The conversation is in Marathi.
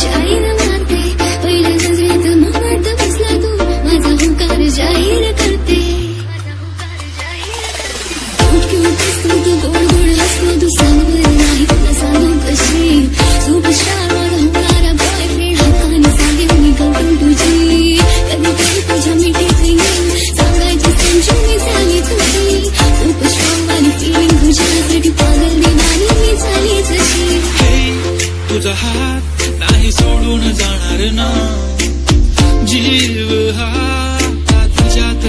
शाईर मारते पहिल्या नजरेत मनात बसला तू माझा होकार जाहीर करते तू गोड गोड हसलो तू सांगवर नाही तुला सांगू कशी सुपरस्टार माझा होणारा बॉयफ्रेंड हाताने सांगेन मी गवटून तुझी कधी कधी तुझ्या मिठीतली सांगायची संजूनी झाली तुझी सुपरस्टार वाली फिलिंग तुझ्यासाठी पागल दिवानी मी झाली तशी तुझा हात नाही सोडून जाणार ना जीव हा तुझ्यात